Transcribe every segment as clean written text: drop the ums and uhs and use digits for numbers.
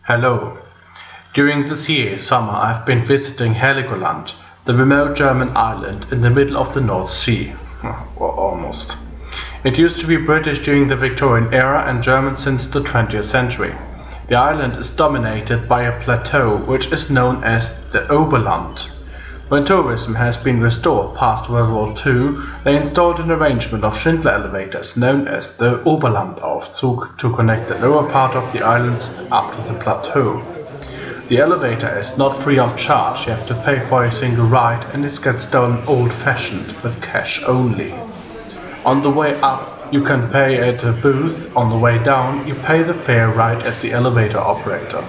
Hello. During this year's summer I've been visiting Helgoland, the remote German island in the middle of the North Sea. Or almost. It used to be British during the Victorian era and German since the 20th century. The island is dominated by a plateau which is known as the Oberland. When tourism has been restored past World War II, they installed an arrangement of Schindler elevators known as the Oberlandaufzug to connect the lower part of the islands up to the plateau. The elevator is not free of charge, you have to pay for a single ride and it gets done old-fashioned with cash only. On the way up you can pay at a booth, on the way down you pay the fare right at the elevator operator.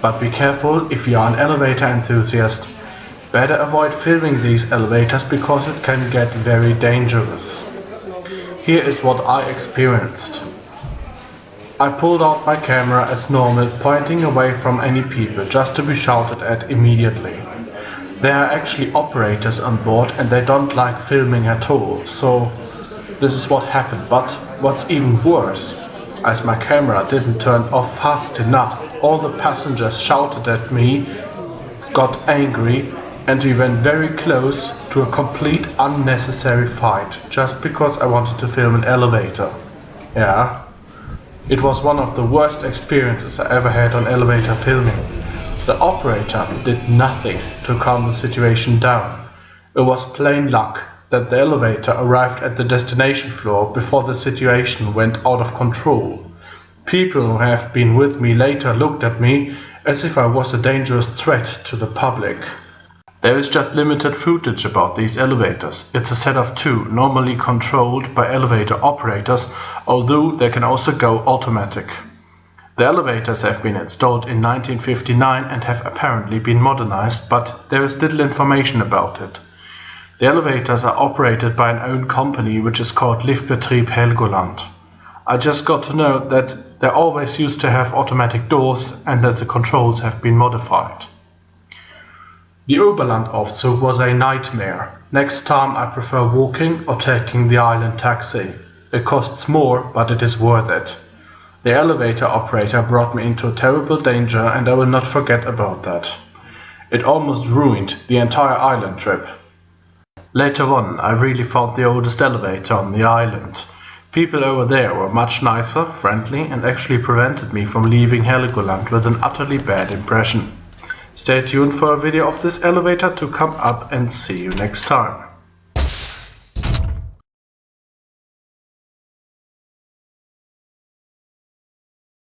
But be careful if you are an elevator enthusiast. Better avoid filming these elevators because it can get very dangerous. Here is what I experienced. I pulled out my camera as normal, pointing away from any people just to be shouted at immediately. There are actually operators on board and they don't like filming at all, so this is what happened. But what's even worse, as my camera didn't turn off fast enough, all the passengers shouted at me, got angry, and we went very close to a complete unnecessary fight just because I wanted to film an elevator. Yeah, it was one of the worst experiences I ever had on elevator filming. The operator did nothing to calm the situation down. It was plain luck that the elevator arrived at the destination floor before the situation went out of control. People who have been with me later looked at me as if I was a dangerous threat to the public. There is just limited footage about these elevators. It's a set of two, normally controlled by elevator operators, although they can also go automatic. The elevators have been installed in 1959 and have apparently been modernized, but there is little information about it. The elevators are operated by an own company which is called Liftbetrieb Helgoland. I just got to know that they always used to have automatic doors and that the controls have been modified. The Oberlandaufzug was a nightmare. Next time I prefer walking or taking the island taxi. It costs more, but it is worth it. The elevator operator brought me into terrible danger and I will not forget about that. It almost ruined the entire island trip. Later on, I really found the oldest elevator on the island. People over there were much nicer, friendly, and actually prevented me from leaving Helgoland with an utterly bad impression. Stay tuned for a video of this elevator to come up and see you next time.